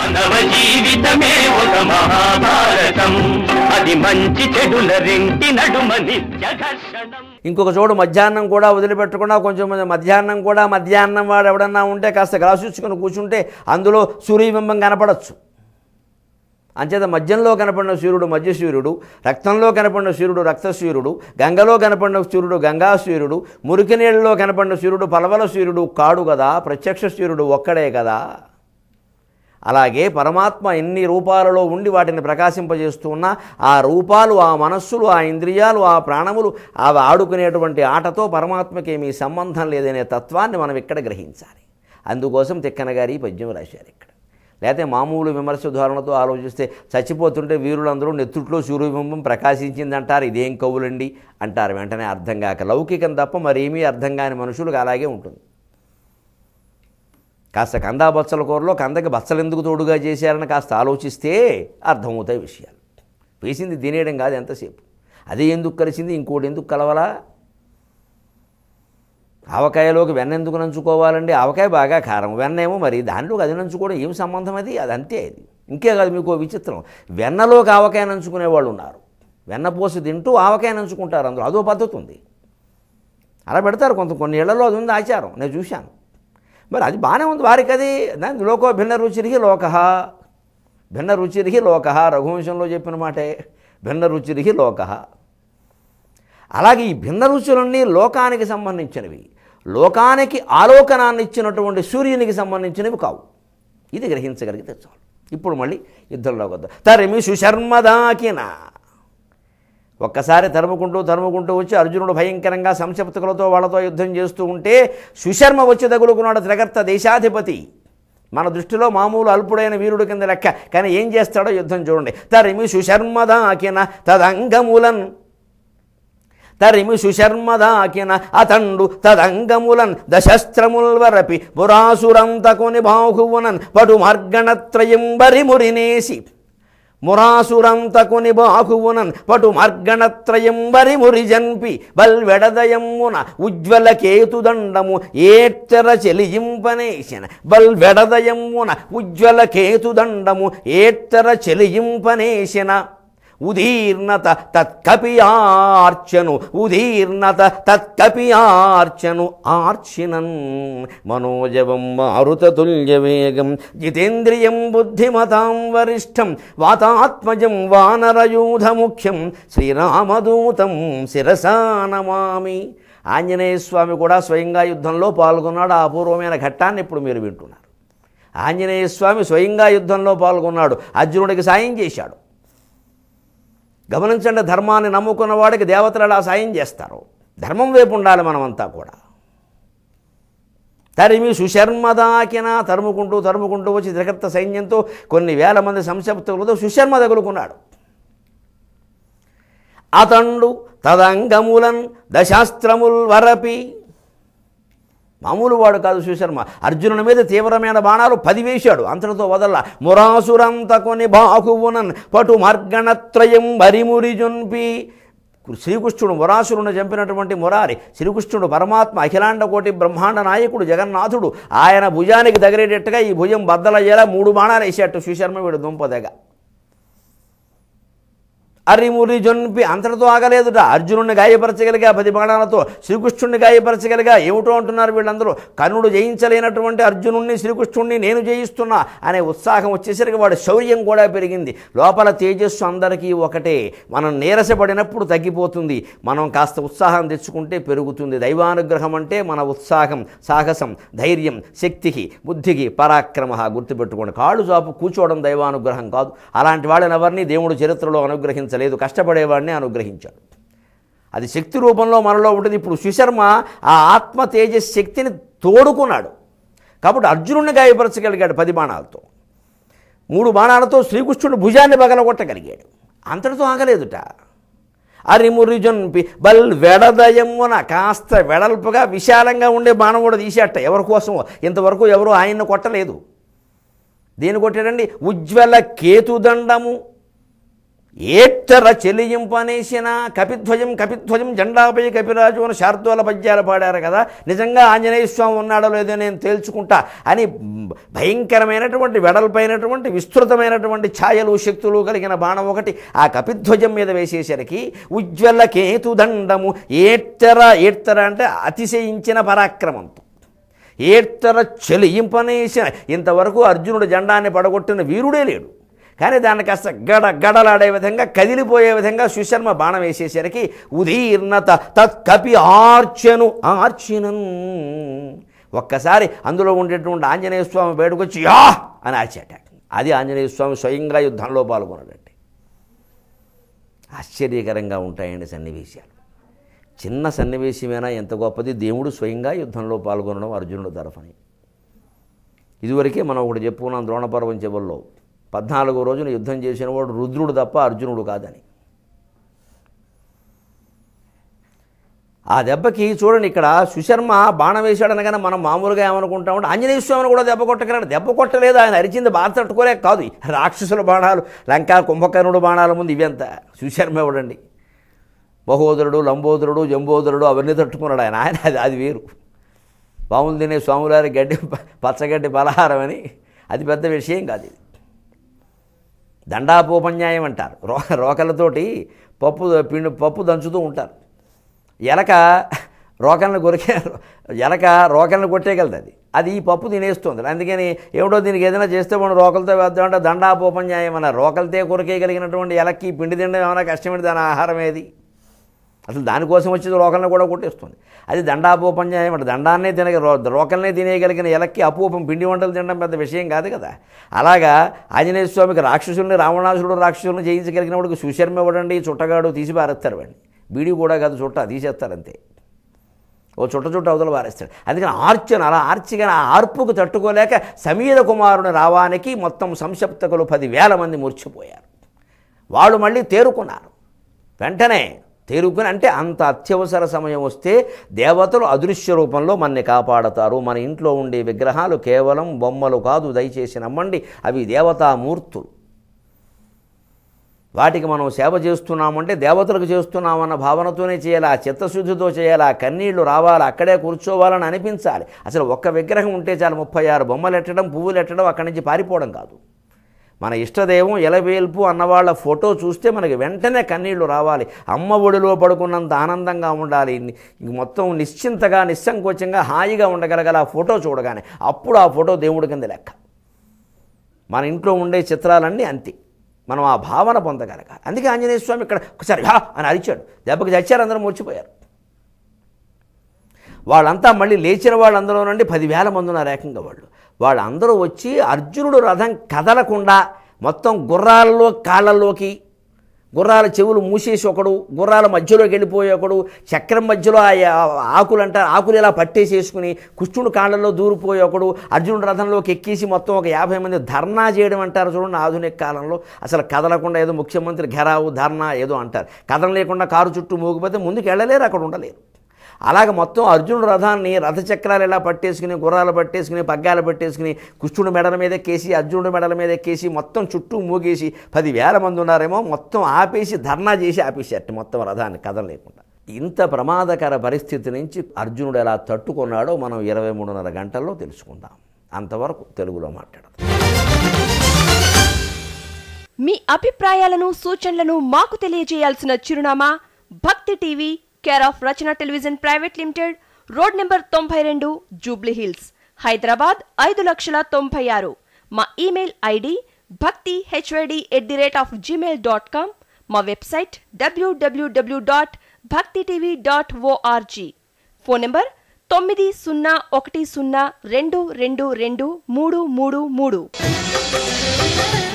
మానవ జీవితమే ఒక మహాభారతం, అది మంచి చెడుల రెంటి నడుమ నిత్య ఘర్షణం. ఇంకొక చోటు మధ్యాహ్నం కూడా వదిలిపెట్టకుండా కొంచెం మధ్యాహ్నం వాడు ఎవడన్నా ఉంటే కాస్త గ్లాసుచ్చుకొని కూర్చుంటే అందులో సూర్యబింబం కనపడచ్చు. అంచేత మధ్యంలో కనపడిన సూర్యుడు మధ్యసూర్యుడు, రక్తంలో కనపడిన సూర్యుడు రక్తసూర్యుడు, గంగలో కనపడిన సూర్యుడు గంగాసూర్యుడు, మురికి నీళ్ళలో కనపడిన సూర్యుడు పలవల సూర్యుడు కాడు కదా, ప్రత్యక్ష సూర్యుడు ఒక్కడే కదా. అలాగే పరమాత్మ ఎన్ని రూపాలలో ఉండి వాటిని ప్రకాశింపజేస్తూ ఉన్నా ఆ రూపాలు, ఆ మనస్సులు, ఆ ఇంద్రియాలు, ఆ ప్రాణములు అవి ఆడుకునేటువంటి ఆటతో పరమాత్మకి ఏమీ సంబంధం లేదనే తత్వాన్ని మనం ఇక్కడ గ్రహించాలి. అందుకోసం తిక్కన గారి పద్యం రాశారు ఇక్కడ. లేకపోతే మామూలు విమర్శ ధోరణితో ఆలోచిస్తే చచ్చిపోతుంటే వీరులందరూ నెత్తుట్లో సూర్యబింబం ప్రకాశించిందంటారు, ఇదేం కవులండి అంటారు. వెంటనే అర్థం కాక లౌకికం తప్ప మరేమీ అర్థం కాని మనుషులకు అలాగే ఉంటుంది. కాస్త కందా బచ్చల కూరలో కందకి బచ్చలు ఎందుకు తోడుగా చేశారని కాస్త ఆలోచిస్తే అర్థమవుతాయి విషయాలు. వేసింది తినేయడం కాదు ఎంతసేపు, అదే ఎందుకు కలిసింది, ఇంకోటి ఎందుకు కలవాలా. ఆవకాయలోకి వెన్న ఎందుకు నంచుకోవాలండి, ఆవకాయ బాగా కారం, వెన్నేమో మరి దాంట్లోకి అది నంచుకోవడం ఏం సంబంధం, అది అంతే. అది ఇంకే కాదు, మీకు విచిత్రం, వెన్నలోకి ఆవకాయ నంచుకునే వాళ్ళు ఉన్నారు. వెన్న పోసి తింటూ ఆవకాయ నంచుకుంటారు, అందులో అదో పద్ధతి ఉంది. అలా పెడతారు కొన్ని ఇళ్లలో, అది ఉంది ఆచారం, నేను చూశాను. మరి అది బాగానే ఉంది వారికి, అది దాని లోకో భిన్న రుచిరిహి లోక, భిన్న రుచిరిహి లోక, రఘువంశంలో చెప్పిన మాటే, భిన్న రుచిరిహి లోక. అలాగే ఈ భిన్న రుచులన్నీ లోకానికి సంబంధించినవి, లోకానికి ఆలోకనాన్ని ఇచ్చినటువంటి సూర్యునికి సంబంధించినవి కావు. ఇది గ్రహించగలిగితే చాలు. ఇప్పుడు మళ్ళీ యుద్ధంలో వద్ద తరిమి సుశర్మదాకిన, ఒక్కసారి తరుముకుంటూ వచ్చి అర్జునుడు భయంకరంగా సంశప్తకులతో వాళ్ళతో యుద్ధం చేస్తూ ఉంటే సుశర్మ వచ్చి తగులుకున్నాడు. త్రిగర్త దేశాధిపతి, మన దృష్టిలో మామూలు అల్పుడైన వీరుడు కింద లెక్క, కానీ ఏం చేస్తాడో యుద్ధం చూడండి. తరిమి సుశర్మదాకిన తదంగములన్, తరిమి సుశర్మదాకిన అతండు తదంగములన్ దశస్త్రముల్వరపి మురాసురంతకుని బాహువునన్ పటు మార్గణత్రయంబరి మురినేసి, మురాసురంతకుని బాహువునన్ పటు మార్గణత్రయంబరి మురిజన్పి బల్వెడదయమ్మున ఉజ్వల కేతుదండము ఏత్తర చెలియింపనేసిన, బల్వెడదయమ్మున ఉజ్వల కేతుదండము ఏత్తర చెలియింపనేసిన, ఉదీర్ణత తత్కపియార్చను, ఉదీర్ణత తత్కపియార్చను ఆర్చినన్ మనోజవం మారుతతుల్యవేగం జితేంద్రియం బుద్ధిమతాం వరిష్టం వాతాత్మజం వానరయూధముఖ్యం శ్రీరామదూతం శిరసా నమామి. ఆంజనేయ స్వామి కూడా స్వయంగా యుద్ధంలో పాల్గొన్నాడు. ఆ అపూర్వమైన ఘట్టాన్ని ఇప్పుడు మీరు వింటున్నారు. ఆంజనేయ స్వామి స్వయంగా యుద్ధంలో పాల్గొన్నాడు, అర్జునుడికి సాయం చేశాడు. గమనించండి, ధర్మాన్ని నమ్ముకున్న వాడికి దేవతలు అలా సాయం చేస్తారు. ధర్మం వైపు ఉండాలి మనమంతా కూడా. తరిమి సుశర్మదాకిన, తరుముకుంటూ వచ్చి త్రికర్త సైన్యంతో కొన్ని వేల మంది సంశప్తులతో సుశర్మ తగులుకున్నాడు. అతండు తదంగములన్ దశాస్త్రముల్ వరపి, మామూలు వాడు కాదు సుశర్మ. అర్జునుని మీద తీవ్రమైన బాణాలు 10 వేశాడు, అంతటితో వదల్లా. మురాసురంతకొని బాహువునన్ పటు మార్గణత్రయం బరిమురిజున్పి, శ్రీకృష్ణుడు మురాసురుని చంపినటువంటి మురారి, శ్రీకృష్ణుడు పరమాత్మ, అఖిలాండ కోటి బ్రహ్మాండ నాయకుడు, జగన్నాథుడు, ఆయన భుజానికి తగిలేటట్టుగా ఈ భుజం బద్దలయ్యేలా 3 బాణాలు వేసేట్టు సుశర్మ, వీడు దుంపదగ. అరిమురి జొన్పి, అంతటితో ఆగలేదుట. అర్జునుడిని గాయపరచగలిగా 10 బాణాలతో, శ్రీకృష్ణుడిని గాయపరచగలిగా. ఏమిటో అంటున్నారు వీళ్ళందరూ, కర్ణుడు జయించలేనటువంటి అర్జునుడిని శ్రీకృష్ణుడిని నేను జయిస్తున్నా అనే ఉత్సాహం వచ్చేసరికి వాడి శౌర్యం కూడా పెరిగింది. లోపల తేజస్సు అందరికీ ఒకటే. మనం నీరసపడినప్పుడు తగ్గిపోతుంది, మనం కాస్త ఉత్సాహం తెచ్చుకుంటే పెరుగుతుంది. దైవానుగ్రహం అంటే మన ఉత్సాహం, సాహసం, ధైర్యం, శక్తికి, బుద్ధికి పరాక్రమ. గుర్తుపెట్టుకోండి, కాళ్ళు చాపు కూర్చోవడం దైవానుగ్రహం కాదు. అలాంటి వాళ్ళని ఎవరిని దేవుడు చరిత్రలో అనుగ్రహించారు లేదు, కష్టపడేవాడిని అనుగ్రహించాడు. అది శక్తి రూపంలో మనలో ఉంటుంది. ఇప్పుడు సుశర్మ ఆ ఆత్మ తేజస్ శక్తిని తోడుకున్నాడు కాబట్టి అర్జునుడిని గాయపరచగలిగాడు 10 బాణాలతో. 3 బాణాలతో శ్రీకృష్ణుడు భుజాన్ని పగలగొట్టగలిగాడు. అంతటితో ఆగలేదుట. అరిమురిజొన్పి బల్ వెడదయమున, కాస్త వెడల్పుగా విశాలంగా ఉండే బాణం కూడా తీసేట. ఎవరి కోసమో, ఇంతవరకు ఎవరు ఆయన్ని కొట్టలేదు. దేని కొట్టాడండి? ఉజ్వల కేతుదండము. ఏత్తర చెలియింపనేసిన కపిధ్వజం కపిధ్వజం జెండాపై కపిరాజు అని శార్దూల పద్యాలు పాడారు కదా, నిజంగా ఆంజనేయ స్వామి ఉన్నాడో లేదో నేను తేల్చుకుంటా అని భయంకరమైనటువంటి వెడల్పైనటువంటి విస్తృతమైనటువంటి ఛాయలు శక్తులు కలిగిన బాణం ఒకటి ఆ కపిధ్వజం మీద వేసేసరికి ఉజ్వల కేతుదండము ఏత్తర అంటే అతిశయించిన పరాక్రమంతో ఏత్తర చెలియింపనేసిన. ఇంతవరకు అర్జునుడు జెండాన్ని పడగొట్టిన వీరుడే లేడు. కానీ దాన్ని కాస్త గడలాడే విధంగా కదిలిపోయే విధంగా సుశర్మ బాణం వేసేసరికి ఉదీర్ణత తత్కపి ఆర్చనన్. ఒక్కసారి అందులో ఉండేటువంటి ఆంజనేయ స్వామి బయటకొచ్చి యా అని ఆర్చాట. అది ఆంజనేయ స్వామి స్వయంగా యుద్ధంలో పాల్గొన్నాడండి. ఆశ్చర్యకరంగా ఉంటాయండి సన్నివేశాలు. చిన్న సన్నివేశమైనా ఎంత గొప్పది, దేవుడు స్వయంగా యుద్ధంలో పాల్గొనడం అర్జునుడు తరఫుని. ఇదివరకే మనం ఒకటి చెప్పుకున్నాం ద్రోణపర్వం చివరిలో, 14వ రోజున యుద్ధం చేసిన వాడు రుద్రుడు తప్ప అర్జునుడు కాదని. ఆ దెబ్బకి చూడండి, ఇక్కడ సుశర్మ బాణం వేశాడనగానే మనం మామూలుగా ఏమనుకుంటామంటే ఆంజనేయ స్వామిని కూడా దెబ్బ కొట్టగలడు. దెబ్బ కొట్టలేదు, ఆయన అరిచింది బాధ తట్టుకోలేక కాదు. రాక్షసుల బాణాలు, లంకా కుంభకర్ణుడు బాణాల ముందు ఇవంతా సుశర్మ ఎవడండి? బహోదరుడు, లంబోదరుడు, జంబోదరుడు అవన్నీ తట్టుకున్నాడు ఆయన. అది వేరు. పాములు తినే స్వాములారి గడ్డి పచ్చగడ్డి పలహారం అని అది పెద్ద విషయం కాదు. ఇది దండాపోపన్యాయం అంటారు. రోకలతోటి పప్పు దంచుతూ ఉంటారు. ఎలక రోకలను కొట్టేయగలదు. అది ఈ పప్పు తినేస్తుంది. అందుకని ఏమిటో దీనికి ఏదైనా చేస్తే మనం రోకలతో వేద్దామంటే దండాపోపన్యాయం అన్నారు. రోకలతో కొరికేయగలిగినటువంటి ఎలక్కి పిండి తినడం ఏమైనా కష్టమైంది, దాని ఆహారం ఏది? అసలు దానికోసం వచ్చేది రోకల్ని కూడా కొట్టేస్తుంది. అది దండాపోపన్యాయం అంటే దండాన్నే రోకల్నే తినేయగలిగిన ఎలక్కి అపూపం పిండి వంటలు తినడం పెద్ద విషయం కాదు కదా. అలాగా ఆంజనేయ స్వామికి రాక్షసుల్ని, రావణాసురుడు రాక్షసులను జయించగలిగిన వాడికి సుశర్మ ఇవ్వడండి, చుట్టగాడు తీసి పారేస్తారు వాడిని. బీడి కూడా కాదు, చుట్ట తీసేస్తారు అంతే. ఓ చుట్ట అవతల పారేస్తాడు. అందుకని ఆర్చన అలా ఆర్చిగా ఆ ఆర్పుకు తట్టుకోలేక సమీర కుమారుని రావానికి మొత్తం సంశప్తకులు 10,000 మంది మూర్చిపోయారు. వాళ్ళు మళ్ళీ తేరుకున్నారు. వెంటనే తేరుకుని అంటే అంత అత్యవసర సమయం వస్తే దేవతలు అదృశ్య రూపంలో మనని కాపాడతారు. మన ఇంట్లో ఉండే విగ్రహాలు కేవలం బొమ్మలు కాదు, దయచేసి నమ్మండి, అవి దేవతామూర్తులు. వాటికి మనం సేవ చేస్తున్నామంటే దేవతలకు చేస్తున్నామన్న భావనతోనే చేయాలి, ఆ చిత్తశుద్ధితో చేయాలి, ఆ కన్నీళ్లు రావాలి, అక్కడే కూర్చోవాలని అనిపించాలి. అసలు ఒక్క విగ్రహం ఉంటే చాలు, 36 బొమ్మలు ఎట్టడం, పువ్వులు ఎట్టడం, అక్కడి నుంచి పారిపోవడం కాదు. మన ఇష్టదైవం ఎలవేల్పు అన్నవాళ్ళ ఫోటో చూస్తే మనకి వెంటనే కన్నీళ్లు రావాలి. అమ్మ ఒడిలో పడుకున్నంత ఆనందంగా ఉండాలి. మొత్తం నిశ్చింతగా, నిస్సంకోచంగా, హాయిగా ఉండగలగాలి ఆ ఫోటో చూడగానే. అప్పుడు ఆ ఫోటో దేవుడి కింద లెక్క. మన ఇంట్లో ఉండే చిత్రాలన్నీ అంతే, మనం ఆ భావన పొందగలగాలి. అందుకే ఆంజనేయ స్వామి ఇక్కడ ఒకసారి హా అని అరిచాడు. దెబ్బకి చచ్చారు, అందరూ మూర్చిపోయారు. వాళ్ళంతా మళ్ళీ లేచిన వాళ్ళందరూ నుండి 10,000 మంది ఉన్నారు ఏకంగా. వాళ్ళందరూ వచ్చి అర్జునుడు రథం కదలకుండా మొత్తం గుర్రాలలో కాళ్ళలోకి, గుర్రాల చెవులు మూసేసి ఒకడు, గుర్రాల మధ్యలోకి వెళ్ళిపోయి ఒకడు, చక్రం మధ్యలో ఆకులు అంటారు, ఆకులు ఇలా పట్టేసేసుకుని కృష్ణుడు కాళ్ళల్లో దూరిపోయి ఒకడు, అర్జునుడు రథంలోకి ఎక్కేసి మొత్తం ఒక 50 మంది ధర్నా చేయడం అంటారు చూడండి. ఆధునిక కాలంలో అసలు కదలకుండా ఏదో ముఖ్యమంత్రి ఘెరావు ధర్నా ఏదో అంటారు. కదలలేకుండా కారు చుట్టూ మూగిపోతే ముందుకు వెళ్ళలేరు, అక్కడ ఉండలేరు. అలాగ మొత్తం అర్జునుడు రథాన్ని రథచక్రాలు ఇలా పట్టేసుకుని, గుర్రాలు పట్టేసుకుని, పగ్గాలు పట్టేసుకుని, కృష్ణుడు మెడల మీద ఎక్కేసి, అర్జునుడు మెడల మీద ఎక్కేసి మొత్తం చుట్టూ మూగేసి 10,000 మంది ఉన్నారేమో, మొత్తం ఆపేసి ధర్నా చేసి ఆపేసేట మొత్తం రథాన్ని కదలలేకుండా. ఇంత ప్రమాదకర పరిస్థితి నుంచి అర్జునుడు ఎలా తట్టుకున్నాడో మనం 23.5 గంటల్లో తెలుసుకుందాం. అంతవరకు తెలుగులో మాట్లాడదాం. మీ అభిప్రాయాలను, సూచనలను మాకు తెలియజేయాల్సిన చిరునామా భక్తి TV, care of Rachana television private limited, road number 92, Jubilee hills, Hyderabad 5,96,000. మా ఇమెయిల్ ఐడి bhaktihyd@gmail.com. మా వెబ్సైట్ www.bhaktitv.org. Phone number 9010222333.